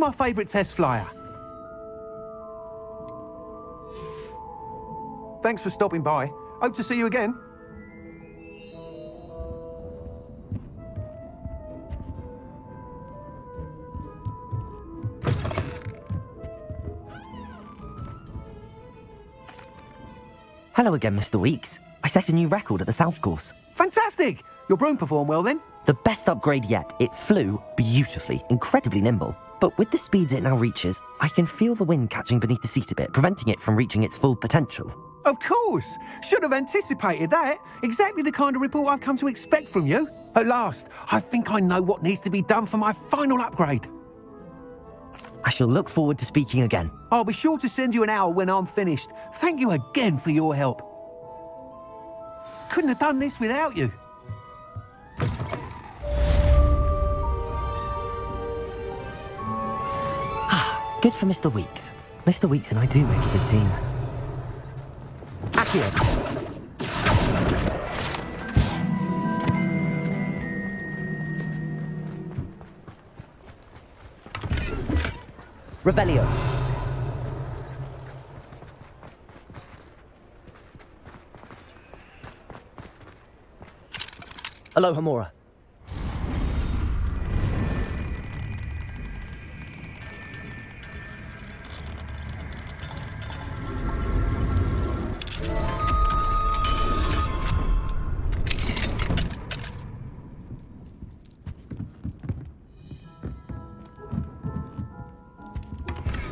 my favourite test flyer. Thanks for stopping by. Hope to see you again. Hello again, Mr. Weeks. I set a new record at the South Course. Fantastic! Your broom performed well then? The best upgrade yet. It flew beautifully, incredibly nimble. But with the speeds it now reaches, I can feel the wind catching beneath the seat a bit, preventing it from reaching its full potential. Of course! Should have anticipated that. Exactly the kind of report I've come to expect from you. At last, I think I know what needs to be done for my final upgrade. I shall look forward to speaking again. I'll be sure to send you an hour when I'm finished. Thank you again for your help. Couldn't have done this without you. Good for Mr. Weeks. Mr. Weeks and I do make a good team. Accio. Revelio. Aloha Mora.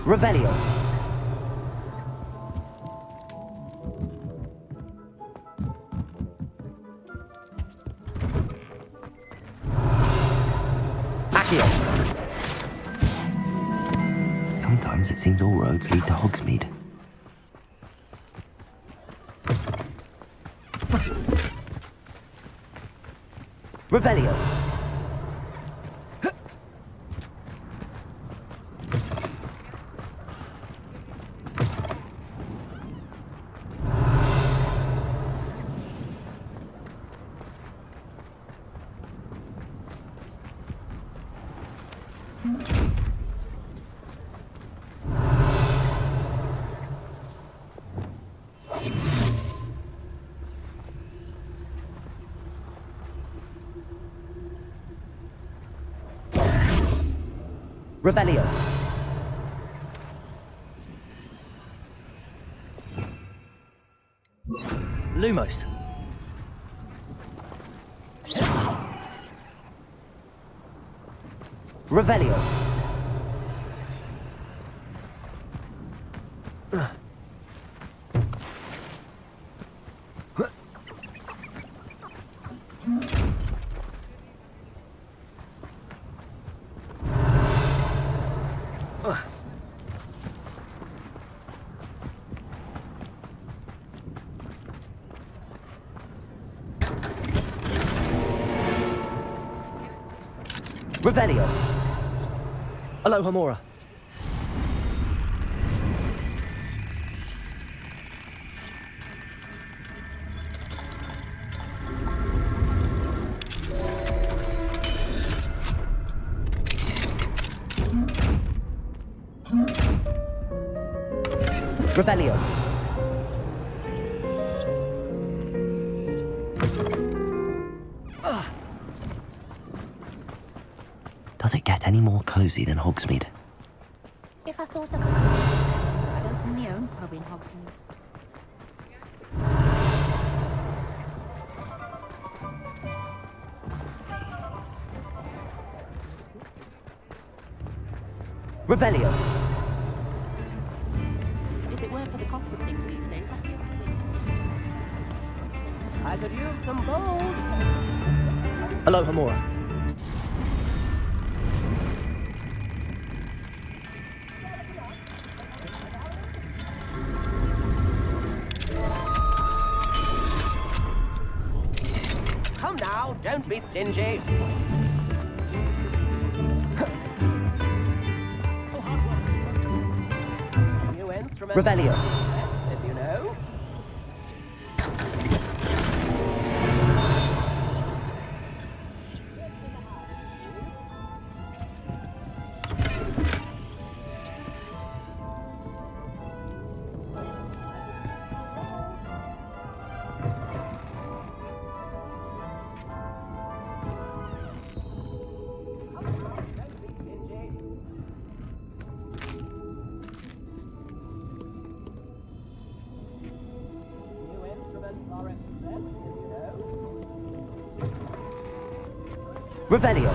Revelio. Accio. Sometimes it seems all roads lead to Hogsmeade. Revelio. Revelio. Lumos. Revelio. Revelio. Aloha Mora. Revelio. Does it get any more cosy than Hogsmeade? If I thought I could, I'd open my own pub in Hogsmeade. Revelio. If it weren't for the cost of things these days, I could use some gold. Aloha Mora. Come now, don't be stingy. New instrument. Revelio. If you know. Revelio.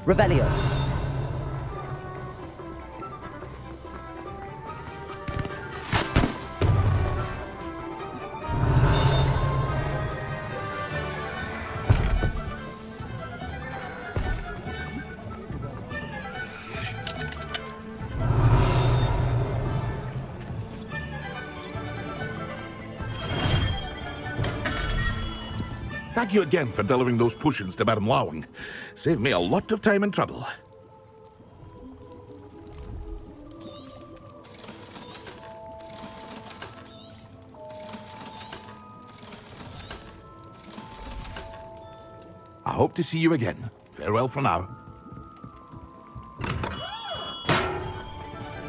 Revelio. Thank you again for delivering those potions to Madame Lowing. Saved me a lot of time and trouble. I hope to see you again. Farewell for now.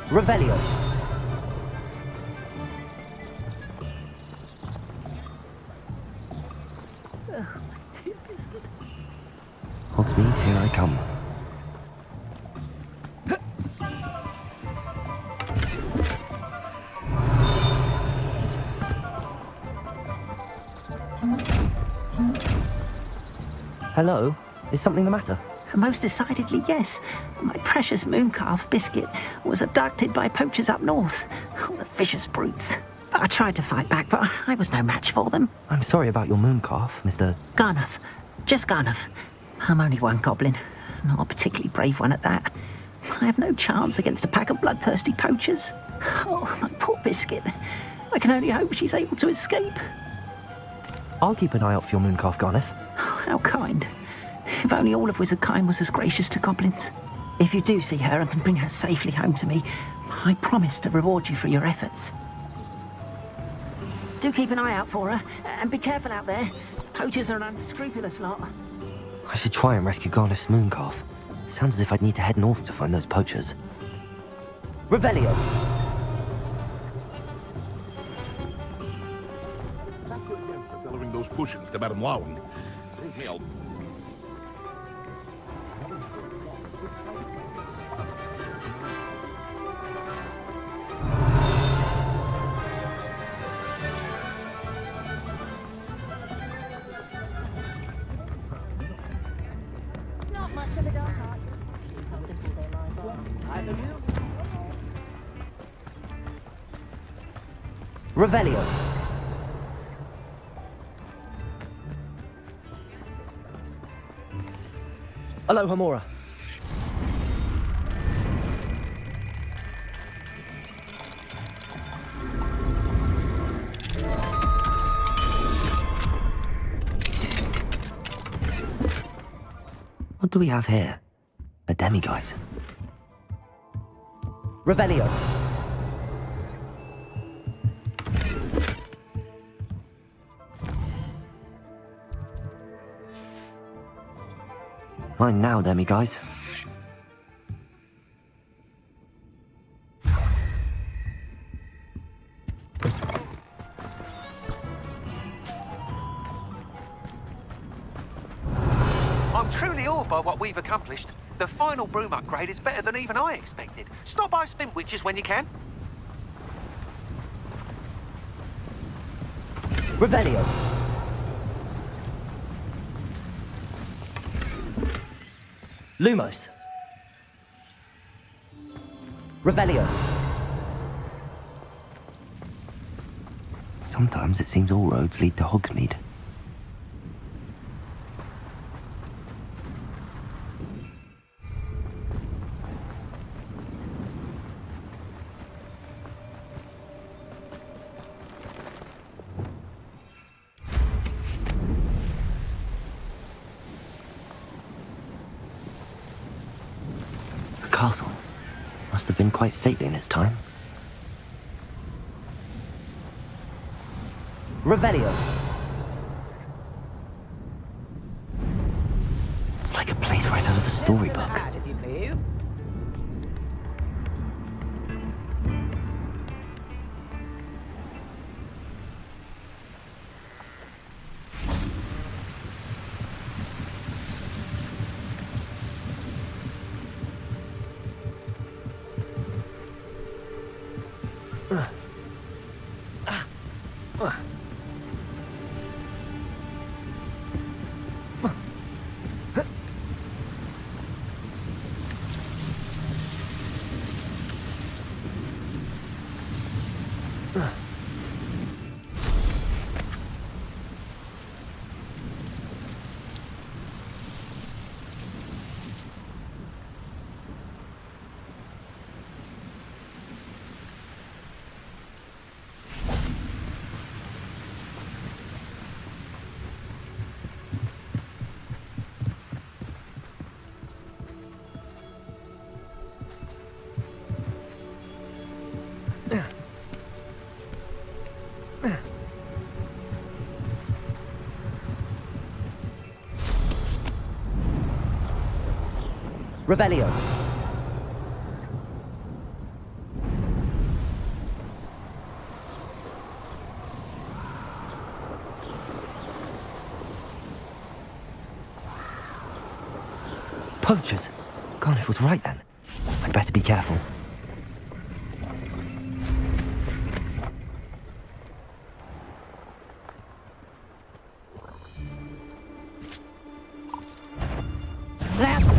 Revelio. Hogsmeade, here I come. Hello? Is something the matter? Most decidedly, yes. My precious mooncalf, Biscuit, was abducted by poachers up north. Oh, the vicious brutes. I tried to fight back, but I was no match for them. I'm sorry about your mooncalf, Mr. Garnuff. Just Garnuff. I'm only one goblin. Not a particularly brave one at that. I have no chance against a pack of bloodthirsty poachers. Oh, my poor Biscuit. I can only hope she's able to escape. I'll keep an eye out for your mooncalf, Garneth. Oh, how kind. If only all of Wizardkind was as gracious to goblins. If you do see her and can bring her safely home to me, I promise to reward you for your efforts. Do keep an eye out for her, and be careful out there. Poachers are an unscrupulous lot. I should try and rescue Garneth's mooncalf. Sounds as if I'd need to head north to find those poachers. Revelio! Thank you again for delivering those potions to Madame Lowing. Saved me a... Not much of a dark art. I could use Revelio! Aloha Mora. What do we have here? A demiguise. Revelio. Mine now, demiguise. I'm truly awed by what we've accomplished. The final broom upgrade is better than even I expected. Stop by Spin Witches when you can. Revelio. Lumos. Revelio. Sometimes it seems all roads lead to Hogsmeade. The castle must have been quite stately in its time. Revelio. It's like a place where storybook. That, if you please. Revelio. Poachers. Garniff was right then. I'd better be careful.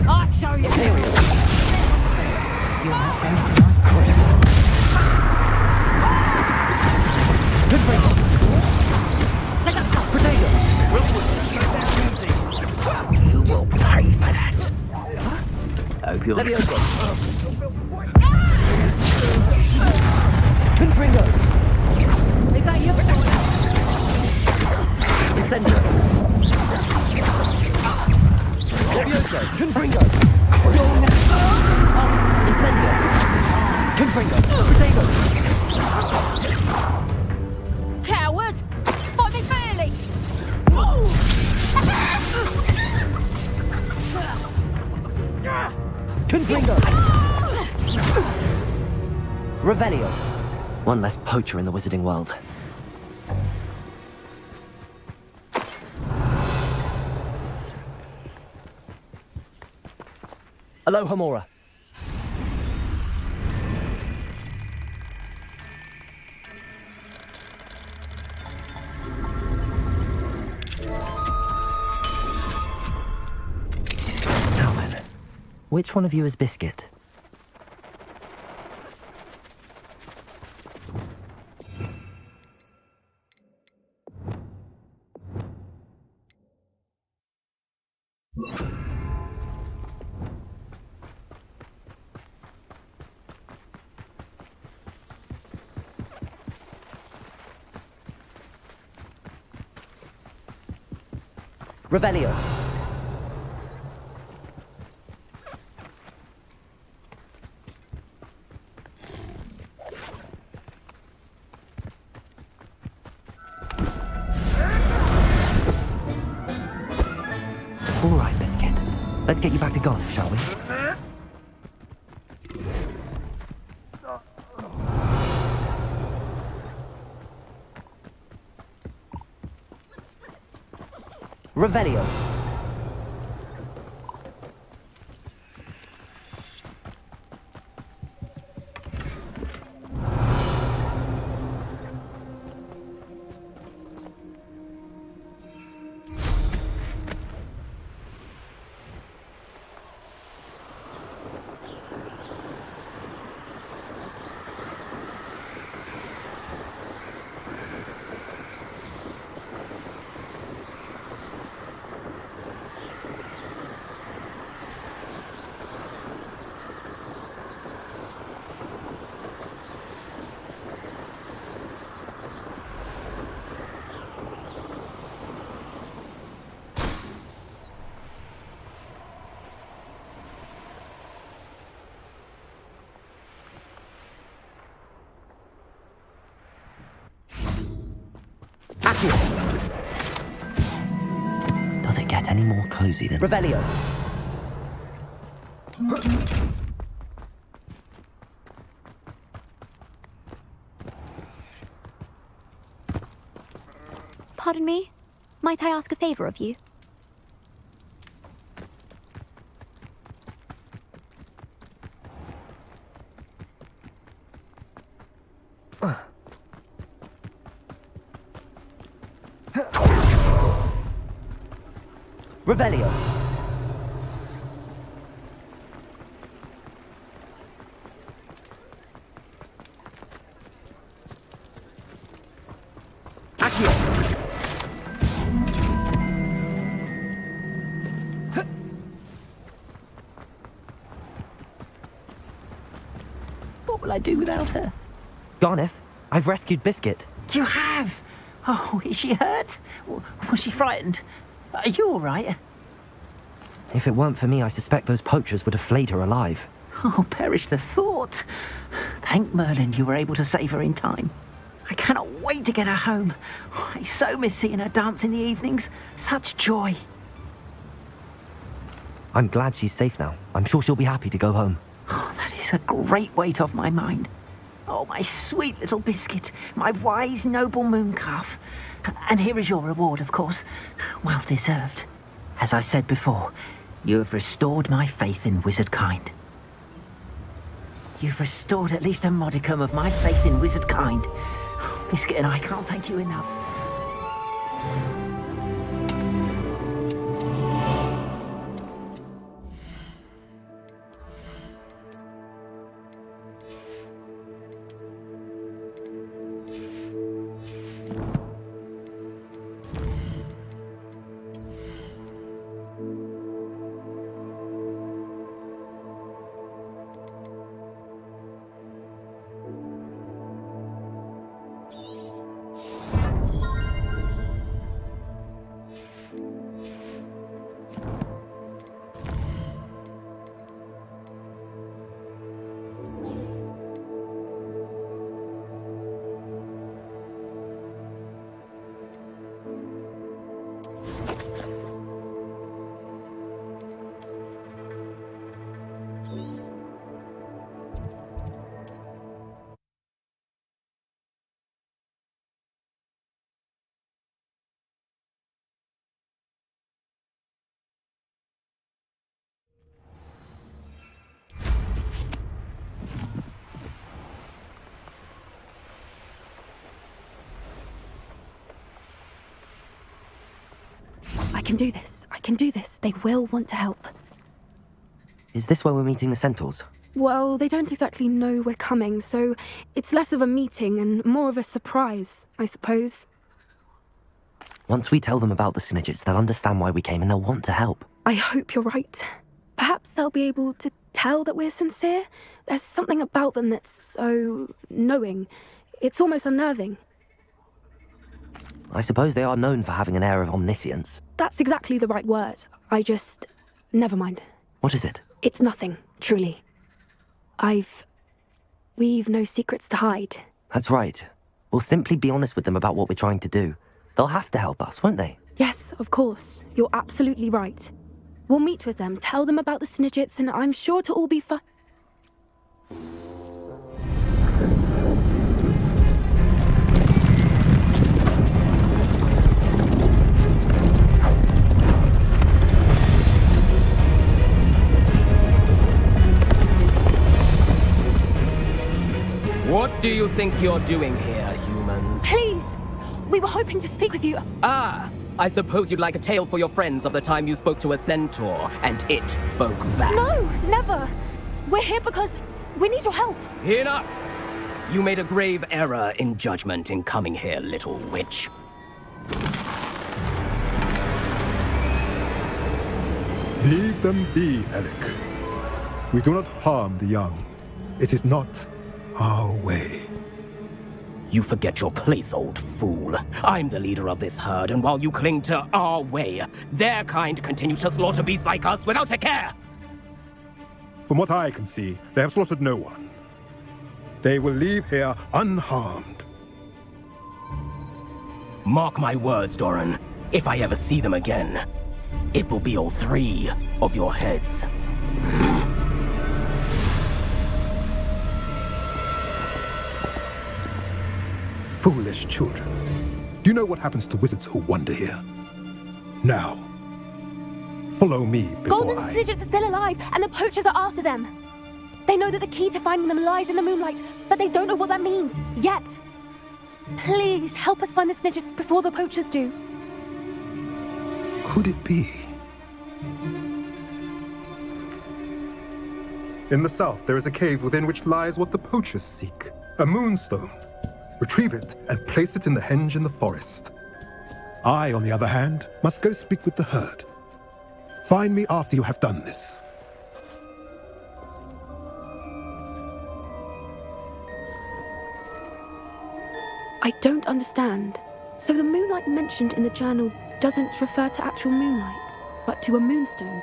I'll show you. Here we go. You're not going to like Crazy. Good break. Potato. You will pay for that. Hope you're... Levioso. Confringo. Is that you? Incendio. Levioso. Confringo. Incendio. Confringo. Potato. Coward! Fight me fairly! Confringo. Revelio. One less poacher in the wizarding world. Aloha Mora. Now then, which one of you is Biscuit? Revelio. All right, Biscuit. Let's get you back to Garniff, shall we? Revelio. Does it get any more cozy than... Revelio. Pardon me? Might I ask a favor of you? Revelio. Accio. What will I do without her? Garneth, I've rescued Biscuit. You have? Oh, is she hurt? Was she frightened? Are you all right? If it weren't for me, I suspect those poachers would have flayed her alive. Oh, perish the thought. Thank Merlin you were able to save her in time. I cannot wait to get her home. I so miss seeing her dance in the evenings. Such joy. I'm glad she's safe now. I'm sure she'll be happy to go home. Oh, that is a great weight off my mind. Oh, my sweet little Biscuit, my wise, noble moon calf. And here is your reward, of course. Well deserved. As I said before, you have restored my faith in wizard kind. You've restored at least a modicum of my faith in wizard kind. Biscuit and I can't thank you enough. I can do this. I can do this. They will want to help. Is this where we're meeting the Centaurs? Well, they don't exactly know we're coming, so it's less of a meeting and more of a surprise, I suppose. Once we tell them about the Snidgets, they'll understand why we came and they'll want to help. I hope you're right. Perhaps they'll be able to tell that we're sincere. There's something about them that's so knowing. It's almost unnerving. I suppose they are known for having an air of omniscience. That's exactly the right word. Never mind. What is it? It's nothing, truly. We've no secrets to hide. That's right. We'll simply be honest with them about what we're trying to do. They'll have to help us, won't they? Yes, of course. You're absolutely right. We'll meet with them, tell them about the Snidgets, and I'm sure to all be fine. What do you think you're doing here, humans? Please! We were hoping to speak with you. Ah, I suppose you'd like a tale for your friends of the time you spoke to a centaur, and it spoke back. No, never. We're here because we need your help. Enough! You made a grave error in judgment in coming here, little witch. Leave them be, Alec. We do not harm the young. It is not our way. You forget your place, old fool. I'm the leader of this herd, and while you cling to our way, their kind continue to slaughter beasts like us without a care. From what I can see, they have slaughtered no one. They will leave here unharmed. Mark my words, Doran. If I ever see them again, it will be all three of your heads. Foolish children. Do you know what happens to wizards who wander here? Now, follow me before Golden Snidgets are still alive, and the poachers are after them. They know that the key to finding them lies in the moonlight, but they don't know what that means, yet. Please, help us find the Snidgets before the poachers do. Could it be? In the south, there is a cave within which lies what the poachers seek. A moonstone. Retrieve it and place it in the henge in the forest. I, on the other hand, must go speak with the herd. Find me after you have done this. I don't understand. So the moonlight mentioned in the journal doesn't refer to actual moonlight, but to a moonstone.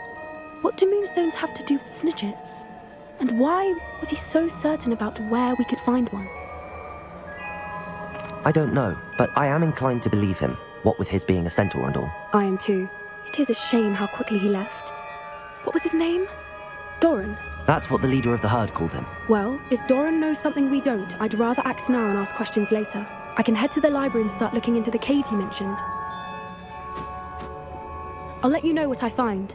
What do moonstones have to do with Snidgets? And why was he so certain about where we could find one? I don't know, but I am inclined to believe him, what with his being a centaur and all. I am too. It is a shame how quickly he left. What was his name? Doran? That's what the leader of the herd called him. Well, if Doran knows something we don't, I'd rather act now and ask questions later. I can head to the library and start looking into the cave you mentioned. I'll let you know what I find.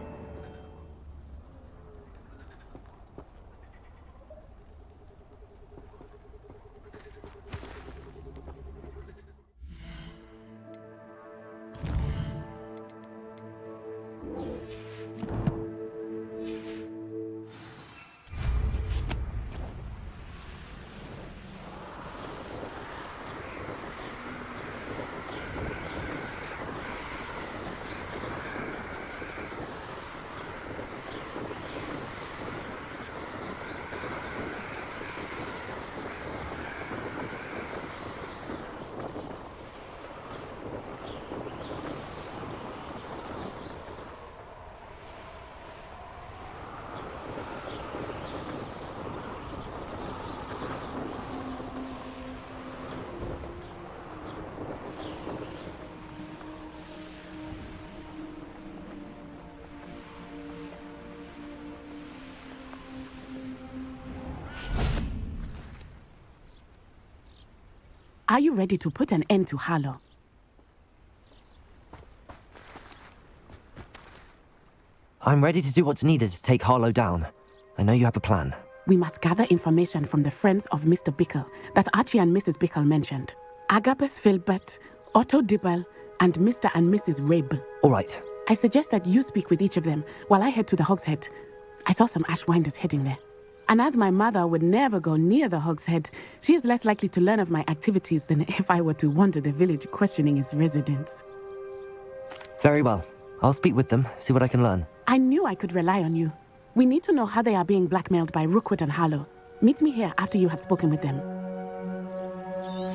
Are you ready to put an end to Harlow? I'm ready to do what's needed to take Harlow down. I know you have a plan. We must gather information from the friends of Mr. Bickle that Archie and Mrs. Bickle mentioned. Agabus Filbert, Otto Dibble, and Mr. and Mrs. Rabe. All right. I suggest that you speak with each of them while I head to the Hog's Head. I saw some Ashwinders heading there. And as my mother would never go near the Hog's Head, she is less likely to learn of my activities than if I were to wander the village questioning its residents. Very well. I'll speak with them, see what I can learn. I knew I could rely on you. We need to know how they are being blackmailed by Rookwood and Harlow. Meet me here after you have spoken with them.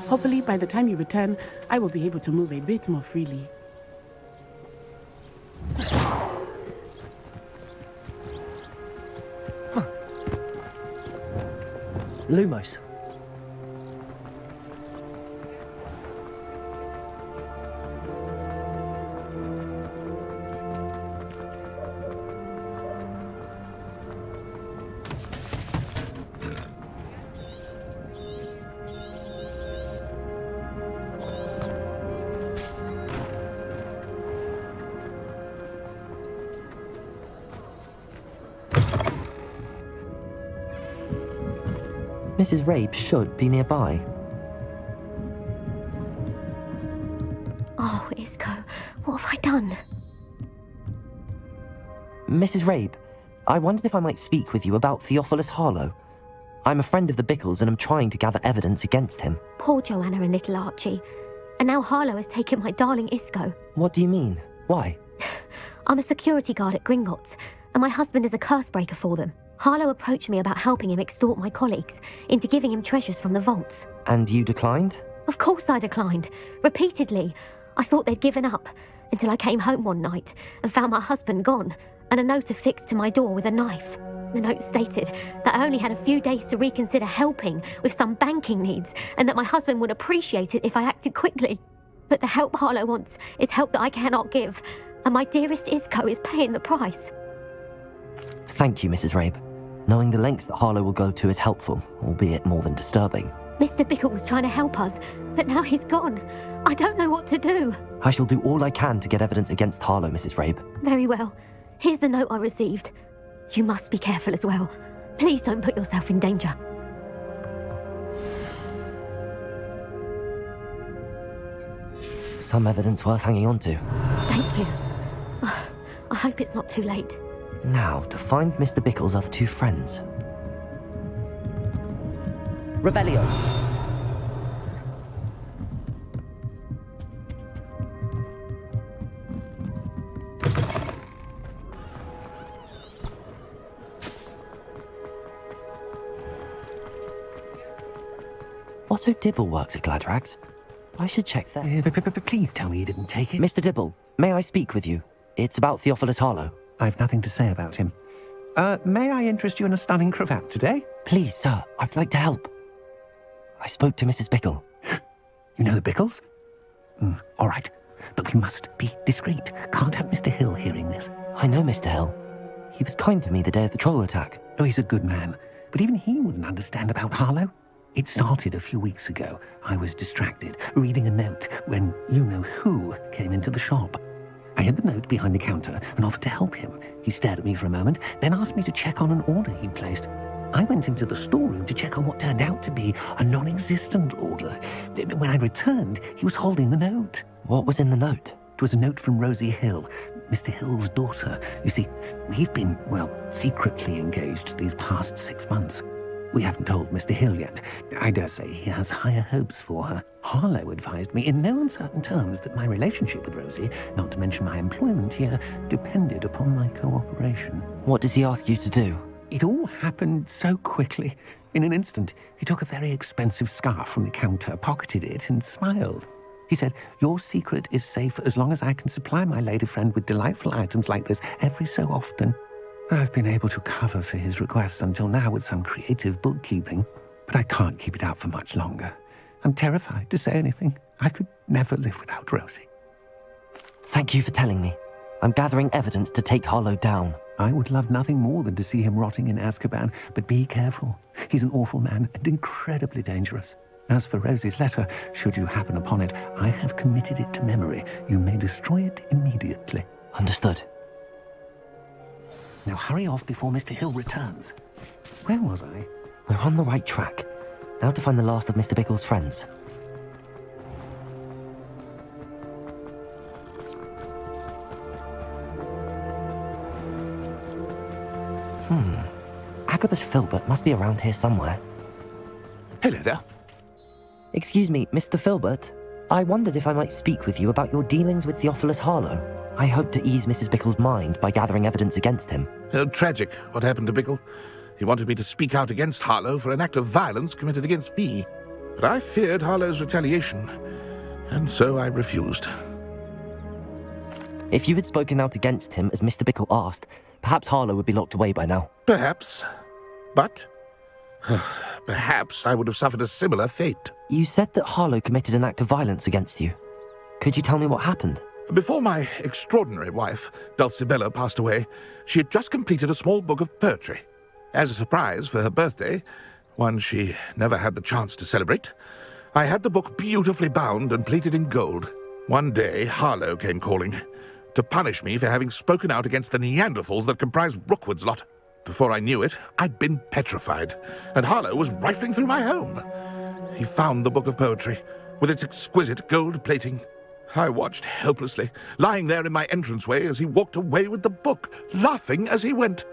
Hopefully, by the time you return, I will be able to move a bit more freely. Lumos. Mrs. Rabe should be nearby. Oh, Isco, what have I done? Mrs. Rabe, I wondered if I might speak with you about Theophilus Harlow. I'm a friend of the Bickles and I'm trying to gather evidence against him. Poor Joanna and little Archie. And now Harlow has taken my darling Isco. What do you mean? Why? I'm a security guard at Gringotts, and my husband is a curse breaker for them. Harlow approached me about helping him extort my colleagues into giving him treasures from the vaults. And you declined? Of course I declined. Repeatedly. I thought they'd given up, until I came home one night and found my husband gone, and a note affixed to my door with a knife. The note stated that I only had a few days to reconsider helping with some banking needs, and that my husband would appreciate it if I acted quickly. But the help Harlow wants is help that I cannot give, and my dearest Isco is paying the price. Thank you, Mrs. Rabe. Knowing the lengths that Harlow will go to is helpful, albeit more than disturbing. Mr. Bickle was trying to help us, But now he's gone. I don't know what to do. I shall do all I can to get evidence against Harlow, Mrs. Rabe. Very well. Here's the note I received. You must be careful as well. Please don't put yourself in danger. Some evidence worth hanging on to. Thank you. I hope it's not too late. Now, to find Mr. Bickle's other two friends. Revelio! Otto Dibble works at Gladrags. I should check that. Please tell me you didn't take it. Mr. Dibble, may I speak with you? It's about Theophilus Harlow. I've nothing to say about him. May I interest you in a stunning cravat today? Please, sir, I'd like to help. I spoke to Mrs. Bickle. You know the Bickles? All right, but we must be discreet. Can't have Mr. Hill hearing this. I know Mr. Hill. He was kind to me the day of the troll attack. Oh, he's a good man, but even he wouldn't understand about Harlow. It started a few weeks ago. I was distracted, reading a note, when you-know-who came into the shop. I hid the note behind the counter and offered to help him. He stared at me for a moment, then asked me to check on an order he'd placed. I went into the storeroom to check on what turned out to be a non-existent order. When I returned, he was holding the note. What was in the note? It was a note from Rosie Hill, Mr. Hill's daughter. You see, we've been, secretly engaged these past 6 months. We haven't told Mr. Hill yet. I dare say he has higher hopes for her. Harlow advised me in no uncertain terms that my relationship with Rosie, not to mention my employment here, depended upon my cooperation. What does he ask you to do? It all happened so quickly. In an instant, he took a very expensive scarf from the counter, pocketed it, and smiled. He said, "Your secret is safe as long as I can supply my lady friend with delightful items like this every so often." I've been able to cover for his requests until now with some creative bookkeeping, but I can't keep it out for much longer. I'm terrified to say anything. I could never live without Rosie. Thank you for telling me. I'm gathering evidence to take Harlow down. I would love nothing more than to see him rotting in Azkaban, but be careful. He's an awful man and incredibly dangerous. As for Rosie's letter, should you happen upon it, I have committed it to memory. You may destroy it immediately. Understood. Now hurry off before Mr. Hill returns. Where was I? We're on the right track. Now to find the last of Mr. Bickle's friends. Agabus Filbert must be around here somewhere. Hello there. Excuse me, Mr. Filbert. I wondered if I might speak with you about your dealings with Theophilus Harlow. I hope to ease Mrs. Bickle's mind by gathering evidence against him. Tragic, what happened to Bickle. He wanted me to speak out against Harlow for an act of violence committed against me. But I feared Harlow's retaliation, and so I refused. If you had spoken out against him, as Mr. Bickle asked, perhaps Harlow would be locked away by now. Perhaps. But perhaps I would have suffered a similar fate. You said that Harlow committed an act of violence against you. Could you tell me what happened? Before my extraordinary wife, Dulcibella, passed away, she had just completed a small book of poetry. As a surprise for her birthday, one she never had the chance to celebrate, I had the book beautifully bound and plated in gold. One day, Harlow came calling to punish me for having spoken out against the Neanderthals that comprise Rookwood's lot. Before I knew it, I'd been petrified, and Harlow was rifling through my home. He found the book of poetry, with its exquisite gold plating. I watched helplessly, lying there in my entranceway as he walked away with the book, laughing as he went.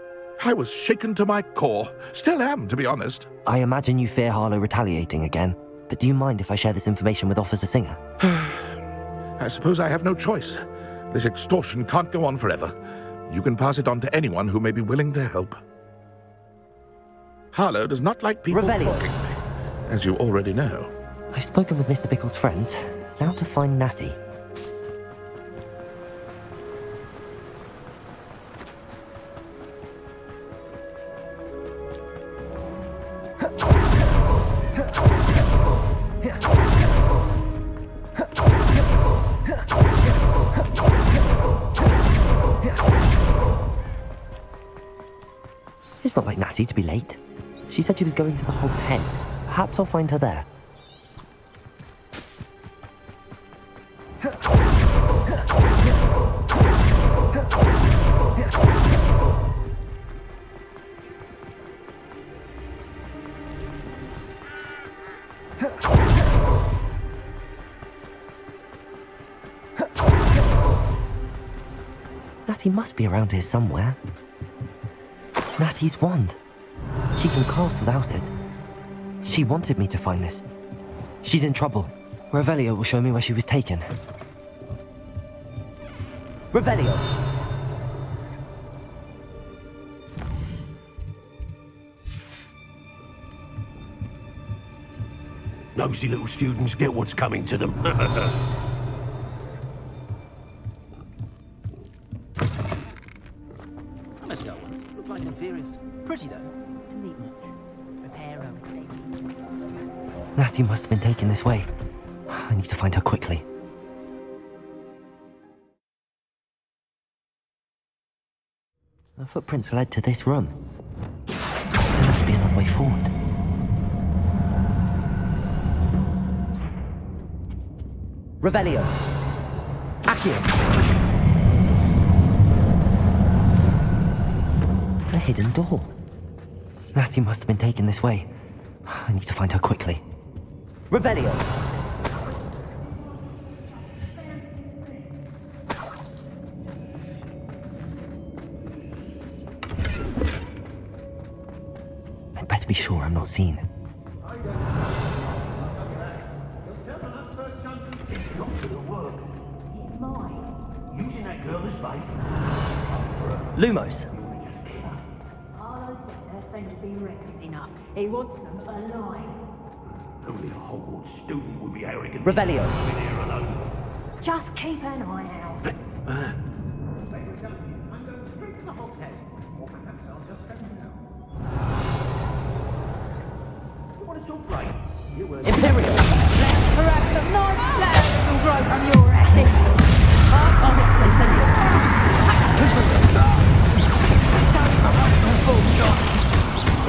I was shaken to my core. Still am, to be honest. I imagine you fear Harlow retaliating again, but do you mind if I share this information with Officer Singer? I suppose I have no choice. This extortion can't go on forever. You can pass it on to anyone who may be willing to help. Harlow does not like people talking, as you already know. I've spoken with Mr. Bickle's friends. Now to find Natty. It's not like Natty to be late. She said she was going to the Hog's Head. Perhaps I'll find her there. Natty must be around here somewhere. Natty's wand. She can cast without it. She wanted me to find this. She's in trouble. Revelio will show me where she was taken. Revelio! Nosy little students get what's coming to them. Let's go once. Look like inferiors. Pretty though. Neat much. Repair own baby. Natty must have been taken this way. I need to find her quickly. The footprints led to this room. There must be another way forward. Revelio! Accio! A hidden door. Natty must have been taken this way. I need to find her quickly. Revelio! I'd better be sure I'm not seen. Using that girl as bait. Lumos! Arlo says her friend will be reckless enough. He wants them alive. Only a Hogwarts student would be arrogant. Revelio! Leave her alone. Just keep an eye out. Imperial! Perhaps some nice flowers will grow from your ashes. Incendio!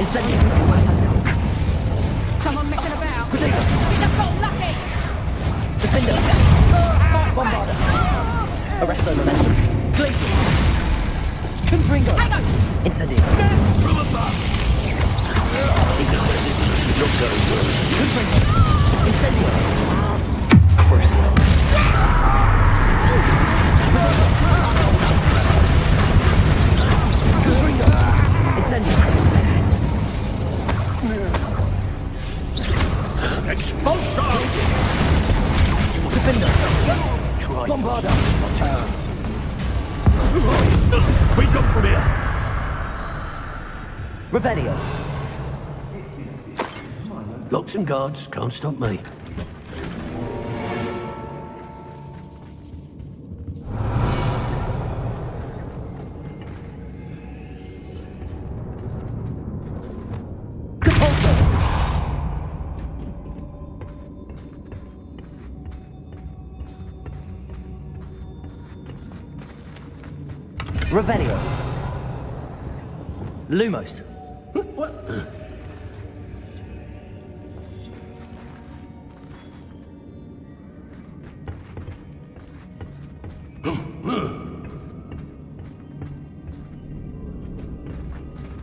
Incendio! Someone messing about. You just got lucky. Defender! Bombarder! Arresto momentum! Glacial! Confringo! Hang on. Incendio! Confringo! Incendio! Crucial! Confringo! Incendio! Expulsion! Defender! Try. Bombarder! We come from here. Revelio! Locks and guards can't stop me. Revelio! Lumos! What?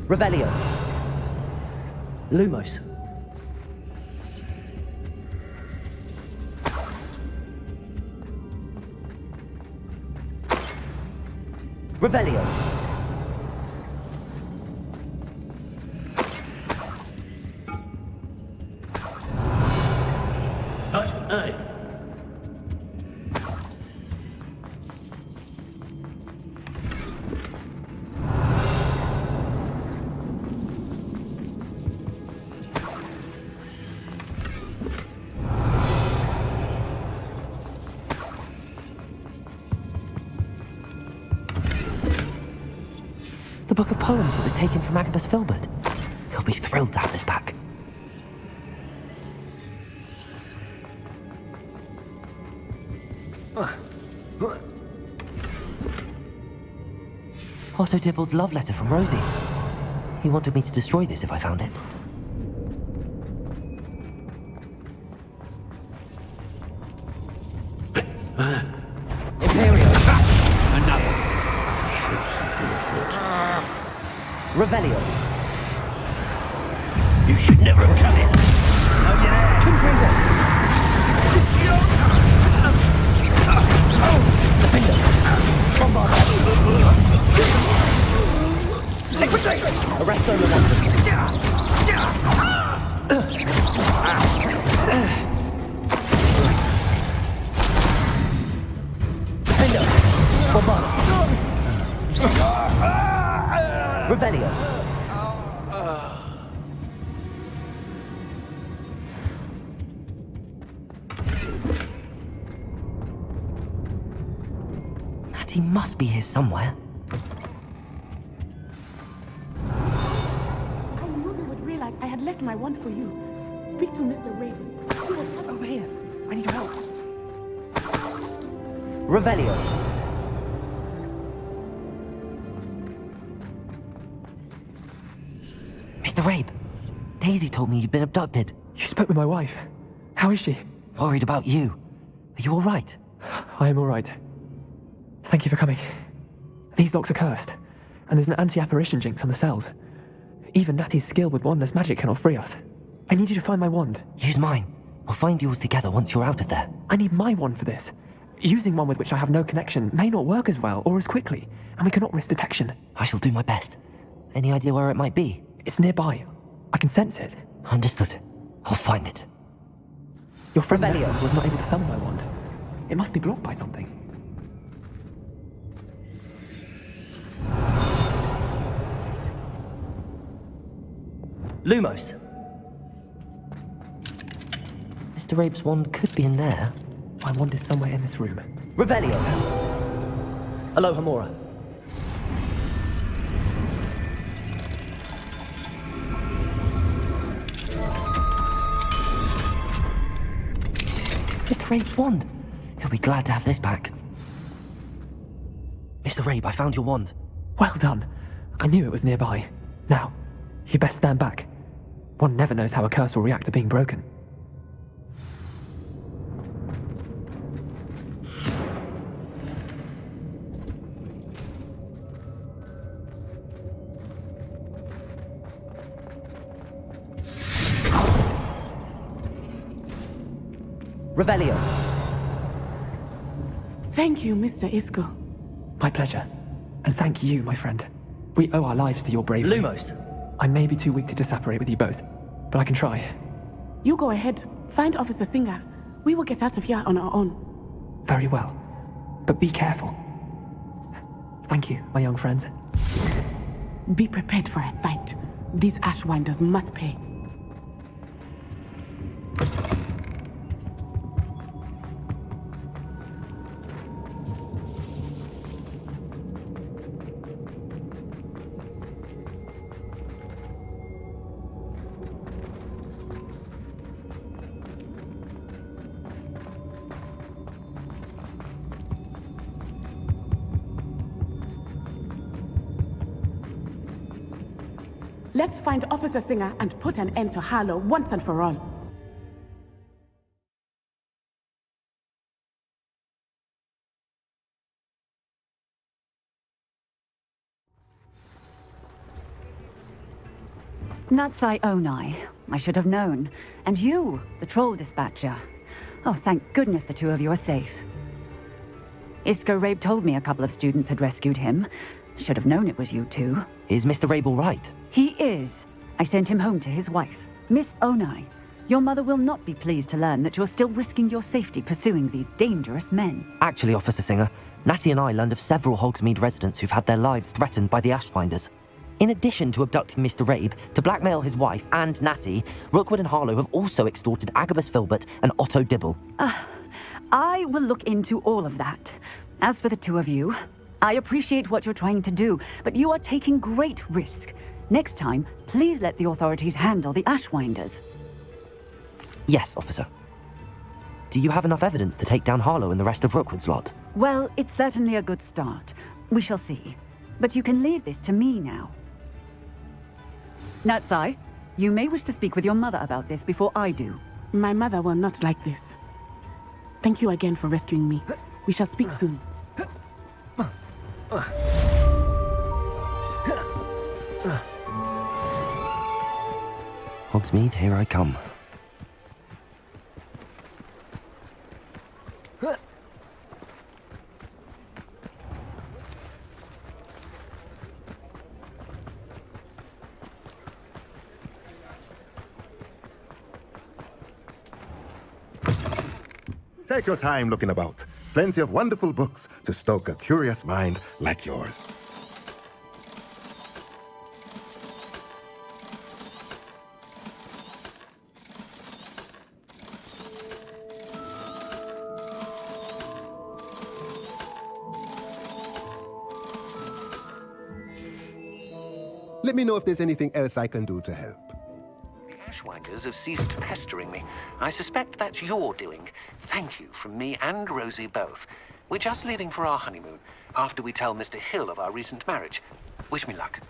Revelio! Lumos! Revelio! Hey. The book of poems that was taken from Agabus Filbert. He'll be thrilled to have this back. Otto Dibble's love letter from Rosie. He wanted me to destroy this if I found it. Imperial! Another. Shoots him through the foot. Revelio! You should never have come in. Oh yeah! Confringo! Revelio. Natty must be here somewhere. I knew you would realize I had left my wand for you. Speak to Mr. Raven. He was over here. I need your help. Revelio. Mr. Rabe, Daisy told me you'd been abducted. You spoke with my wife. How is she? Worried about you. Are you all right? I am all right. Thank you for coming. These locks are cursed, and there's an anti-apparition jinx on the cells. Even Natty's skill with wandless magic cannot free us. I need you to find my wand. Use mine. We'll find yours together once you're out of there. I need my wand for this. Using one with which I have no connection may not work as well or as quickly, and we cannot risk detection. I shall do my best. Any idea where it might be? It's nearby. I can sense it. Understood. I'll find it. Your friend Revelio Natty was not able to summon my wand. It must be blocked by something. Lumos. Mr. Rabe's wand could be in there. My wand is somewhere in this room. Revelio. Aloha Mora. Mr. Rabe's wand. He'll be glad to have this back. Mr. Rabe, I found your wand. Well done. I knew it was nearby. Now, you best stand back. One never knows how a curse will react to being broken. Revelio. Thank you, Mr. Isco. My pleasure. And thank you, my friend. We owe our lives to your bravery. Lumos. I may be too weak to disapparate with you both, but I can try. You go ahead. Find Officer Singer. We will get out of here on our own. Very well. But be careful. Thank you, my young friends. Be prepared for a fight. These Ashwinders must pay. Let's find Officer Singer and put an end to Harlow once and for all. Natsai Onai. I should have known. And you, the troll dispatcher. Oh, thank goodness the two of you are safe. Isco Rabe told me a couple of students had rescued him. Should have known it was you two. Is Mr. Rabe all right? He is. I sent him home to his wife. Miss Onai, your mother will not be pleased to learn that you're still risking your safety pursuing these dangerous men. Actually, Officer Singer, Natty and I learned of several Hogsmeade residents who've had their lives threatened by the Ashwinders. In addition to abducting Mr. Rabe, to blackmail his wife and Natty, Rookwood and Harlow have also extorted Agabus Filbert and Otto Dibble. I will look into all of that. As for the two of you, I appreciate what you're trying to do, but you are taking great risk. Next time, please let the authorities handle the Ashwinders. Yes, officer. Do you have enough evidence to take down Harlow and the rest of Rookwood's lot? Well, it's certainly a good start. We shall see. But you can leave this to me now. Natsai, you may wish to speak with your mother about this before I do. My mother will not like this. Thank you again for rescuing me. We shall speak soon. Hogsmeade, here I come. Take your time looking about. Plenty of wonderful books to stoke a curious mind like yours. Let me know if there's anything else I can do to help. The Ashwinders have ceased pestering me. I suspect that's your doing. Thank you from me and Rosie both. We're just leaving for our honeymoon, after we tell Mr. Hill of our recent marriage. Wish me luck.